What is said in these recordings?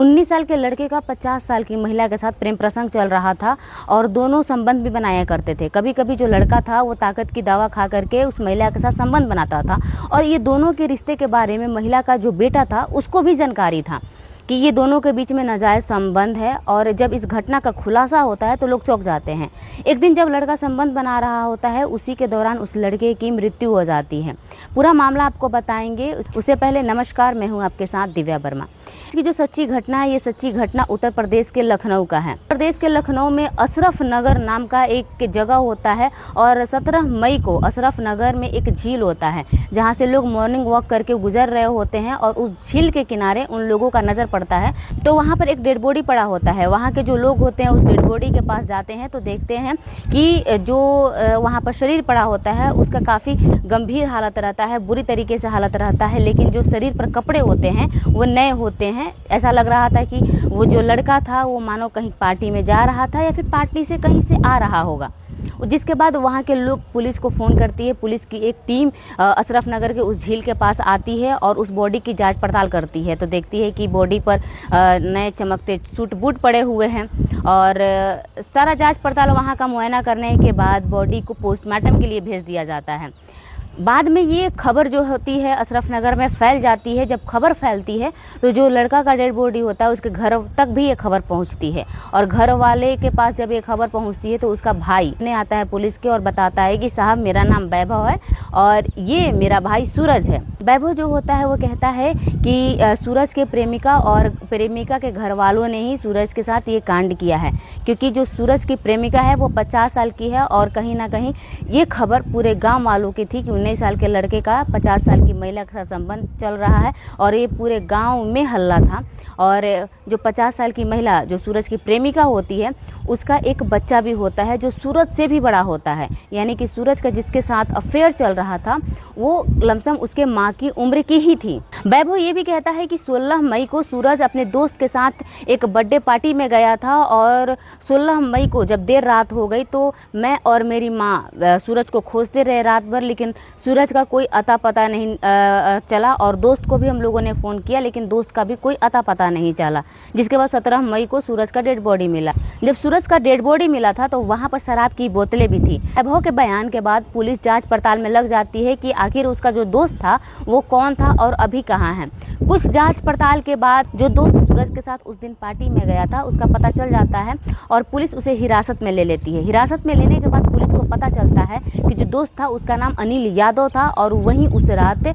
19 साल के लड़के का 50 साल की महिला के साथ प्रेम प्रसंग चल रहा था और दोनों संबंध भी बनाया करते थे। कभी कभी जो लड़का था वो ताकत की दवा खा करके उस महिला के साथ संबंध बनाता था और ये दोनों के रिश्ते के बारे में महिला का जो बेटा था उसको भी जानकारी था कि ये दोनों के बीच में नाजायज़ संबंध है। और जब इस घटना का खुलासा होता है तो लोग चौंक जाते हैं। एक दिन जब लड़का संबंध बना रहा होता है उसी के दौरान उस लड़के की मृत्यु हो जाती है। पूरा मामला आपको बताएंगे, उससे पहले नमस्कार, मैं हूं आपके साथ दिव्या वर्मा। इसकी जो सच्ची घटना है, ये सच्ची घटना उत्तर प्रदेश के लखनऊ का है। प्रदेश के लखनऊ में अशरफ नगर नाम का एक जगह होता है और 17 मई को अशरफ नगर में एक झील होता है जहाँ से लोग मॉर्निंग वॉक करके गुजर रहे होते हैं और उस झील के किनारे उन लोगों का नज़र पड़ता है तो वहाँ पर एक डेड बॉडी पड़ा होता है। वहाँ के जो लोग होते हैं उस डेड बॉडी के पास जाते हैं तो देखते हैं कि जो वहाँ पर शरीर पड़ा होता है उसका काफ़ी गंभीर हालत रहता है, बुरी तरीके से हालत रहता है, लेकिन जो शरीर पर कपड़े होते हैं वो नए होते हैं। ऐसा लग रहा था कि वो जो लड़का था वो मानो कहीं पार्टी में जा रहा था या फिर पार्टी से कहीं से आ रहा होगा। जिसके बाद वहाँ के लोग पुलिस को फ़ोन करती है। पुलिस की एक टीम अशरफ नगर के उस झील के पास आती है और उस बॉडी की जांच पड़ताल करती है तो देखती है कि बॉडी पर नए चमकते सूट बूट पड़े हुए हैं और सारा जांच पड़ताल वहाँ का मुआयना करने के बाद बॉडी को पोस्टमार्टम के लिए भेज दिया जाता है। बाद में ये खबर जो होती है अशरफ नगर में फैल जाती है। जब खबर फैलती है तो जो लड़का का डेड बॉडी होता है उसके घर तक भी ये खबर पहुंचती है और घर वाले के पास जब ये खबर पहुंचती है तो उसका भाई ने आता है पुलिस के और बताता है कि साहब मेरा नाम वैभव है और ये मेरा भाई सूरज है। वैभव जो होता है वो कहता है कि सूरज के प्रेमिका और प्रेमिका के घर वालों ने ही सूरज के साथ ये कांड किया है, क्योंकि जो सूरज की प्रेमिका है वो 50 साल की है और कहीं ना कहीं ये खबर पूरे गाँव वालों की थी कि 19 साल के लड़के का 50 साल की महिला के साथ संबंध चल रहा है और ये पूरे गांव में हल्ला था। और जो 50 साल की महिला जो सूरज की प्रेमिका होती है उसका एक बच्चा भी होता है जो सूरज से भी बड़ा होता है, यानी कि सूरज का जिसके साथ अफेयर चल रहा था वो लमसम उसके माँ की उम्र की ही थी। वैभव ये भी कहता है कि 16 मई को सूरज अपने दोस्त के साथ एक बर्थडे पार्टी में गया था और 16 मई को जब देर रात हो गई तो मैं और मेरी माँ सूरज को खोजते रहे रात भर, लेकिन सूरज का कोई अता पता नहीं चला और दोस्त को भी हम लोगों ने फ़ोन किया लेकिन दोस्त का भी कोई अता पता नहीं चला। जिसके बाद 17 मई को सूरज का डेड बॉडी मिला। जब सूरज का डेड बॉडी मिला था तो वहाँ पर शराब की बोतलें भी थी। वैभव के बयान के बाद पुलिस जांच पड़ताल में लग जाती है कि आखिर उसका जो दोस्त था वो कौन था और अभी कहाँ है। कुछ जांच पड़ताल के बाद जो दोस्त सूरज के साथ उस दिन पार्टी में गया था उसका पता चल जाता है और पुलिस उसे हिरासत में ले लेती है। हिरासत में लेने के बाद पुलिस को पता चलता है कि जो दोस्त था उसका नाम अनिल यादव था और वहीं उस रात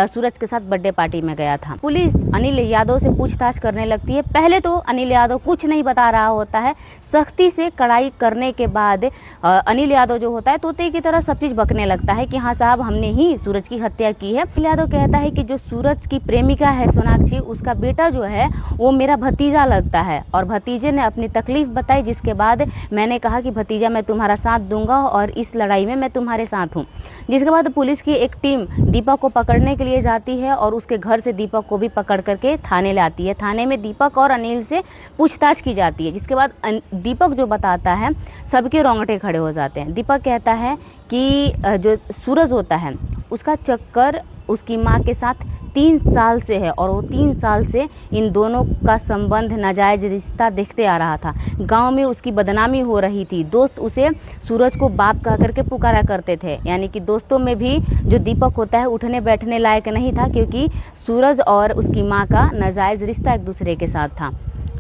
सूरज के साथ बर्थडे पार्टी में गया था। पुलिस अनिल यादव से पूछताछ करने लगती है। पहले तो अनिल यादव कुछ नहीं बता रहा होता है। सख्ती से कड़ाई करने के बाद अनिल यादव जो होता है तोते की तरह सब चीज़ बकने लगता है कि हाँ साहब हमने ही सूरज की हत्या की है। अनिल यादव कहता है कि जो सूरज की प्रेमिका है सोनाक्षी, उसका बेटा जो है वो मेरा भतीजा लगता है और भतीजे ने अपनी तकलीफ बताई। जिसके बाद मैंने कहा कि भतीजा मैं तुम्हारा साथ दूंगा और इस लड़ाई में मैं तुम्हारे साथ हूँ। जिसके बाद पुलिस की एक टीम दीपक को पकड़ने के लिए जाती है और उसके घर से दीपक को भी पकड़ करके थाने लाती है। थाने में दीपक और अनिल से पूछताछ की जाती है। जिसके बाद दीपक जो बताता है सबके रोंगटे खड़े हो जाते हैं। दीपक कहता है कि जो सूरज होता है उसका चक्कर उसकी माँ के साथ 3 साल से है और वो 3 साल से इन दोनों का संबंध नाजायज़ रिश्ता देखते आ रहा था। गांव में उसकी बदनामी हो रही थी। दोस्त उसे सूरज को बाप कह करके पुकारा करते थे, यानी कि दोस्तों में भी जो दीपक होता है उठने बैठने लायक नहीं था, क्योंकि सूरज और उसकी माँ का नाजायज़ रिश्ता एक दूसरे के साथ था।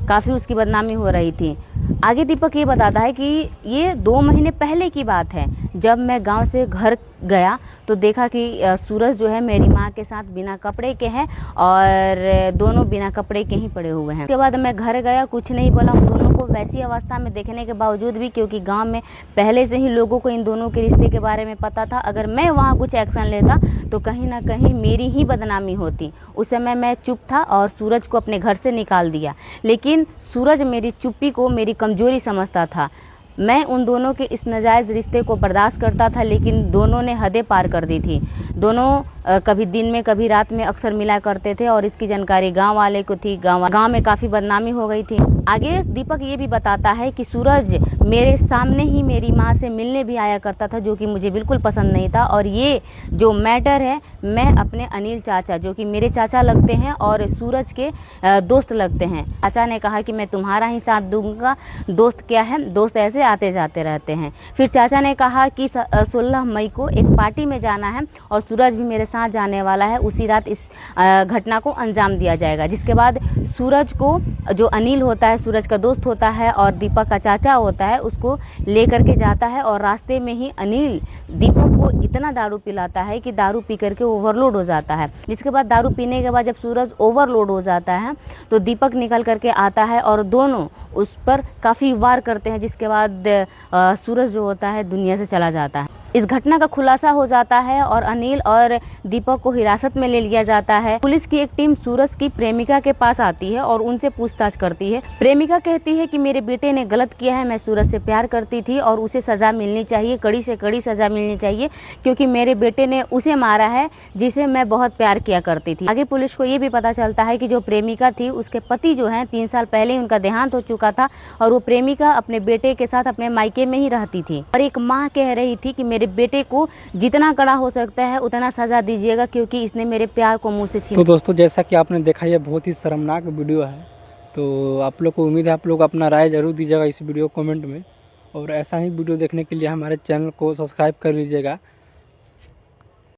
काफ़ी उसकी बदनामी हो रही थी। आगे दीपक ये बताता है कि ये 2 महीने पहले की बात है। जब मैं गांव से घर गया तो देखा कि सूरज जो है मेरी माँ के साथ बिना कपड़े के हैं और दोनों बिना कपड़े के ही पड़े हुए हैं। उसके बाद मैं घर गया, कुछ नहीं बोला उन दोनों को वैसी अवस्था में देखने के बावजूद भी, क्योंकि गांव में पहले से ही लोगों को इन दोनों के रिश्ते के बारे में पता था। अगर मैं वहाँ कुछ एक्शन लेता तो कहीं ना कहीं मेरी ही बदनामी होती। उस समय मैं चुप था और सूरज को अपने घर से निकाल दिया, लेकिन सूरज मेरी चुप्पी को मेरी कमजोरी समझता था। मैं उन दोनों के इस नाजायज़ रिश्ते को बर्दाश्त करता था, लेकिन दोनों ने हदें पार कर दी थी। दोनों कभी दिन में कभी रात में अक्सर मिला करते थे और इसकी जानकारी गांव वाले को थी। गांव में काफ़ी बदनामी हो गई थी। आगे दीपक ये भी बताता है कि सूरज मेरे सामने ही मेरी माँ से मिलने भी आया करता था, जो कि मुझे बिल्कुल पसंद नहीं था। और ये जो मैटर है, मैं अपने अनिल चाचा, जो कि मेरे चाचा लगते हैं और सूरज के दोस्त लगते हैं, चाचा ने कहा कि मैं तुम्हारा ही साथ दूंगा। दोस्त क्या है, दोस्त ऐसे आते जाते रहते हैं। फिर चाचा ने कहा कि 16 मई को एक पार्टी में जाना है और सूरज भी मेरे साथ जाने वाला है। उसी रात इस घटना को अंजाम दिया जाएगा। जिसके बाद सूरज को, जो अनिल होता है सूरज का दोस्त होता है और दीपक का चाचा होता है, उसको लेकर के जाता है और रास्ते में ही अनिल दीपक को इतना दारू पिलाता है कि दारू पी करके ओवरलोड हो जाता है। जिसके बाद दारू पीने के बाद जब सूरज ओवरलोड हो जाता है तो दीपक निकल करके आता है और दोनों उस पर काफ़ी वार करते हैं। जिसके बाद सूरज जो होता है दुनिया से चला जाता है। इस घटना का खुलासा हो जाता है और अनिल और दीपक को हिरासत में ले लिया जाता है। पुलिस की एक टीम सूरज की प्रेमिका के पास आती है और उनसे पूछताछ करती है। प्रेमिका कहती है कि मेरे बेटे ने गलत किया है, मैं सूरज से प्यार करती थी और उसे सज़ा मिलनी चाहिए, कड़ी से कड़ी सज़ा मिलनी चाहिए, क्योंकि मेरे बेटे ने उसे मारा है जिसे मैं बहुत प्यार किया करती थी। आगे पुलिस को ये भी पता चलता है कि जो प्रेमिका थी उसके पति जो हैं 3 साल पहले ही उनका देहांत हो चुका था और वो प्रेमिका अपने बेटे के साथ अपने मायके में ही रहती थी। और एक माँ कह रही थी कि मेरे बेटे को जितना कड़ा हो सकता है उतना सजा दीजिएगा, क्योंकि इसने मेरे प्यार को मुंह से छीन। तो दोस्तों, जैसा कि आपने देखा, ये बहुत ही शर्मनाक वीडियो है। तो आप लोग को उम्मीद है आप लोग अपना राय ज़रूर दीजिएगा इस वीडियो कमेंट में, और ऐसा ही वीडियो देखने के लिए हमारे चैनल को सब्सक्राइब कर लीजिएगा।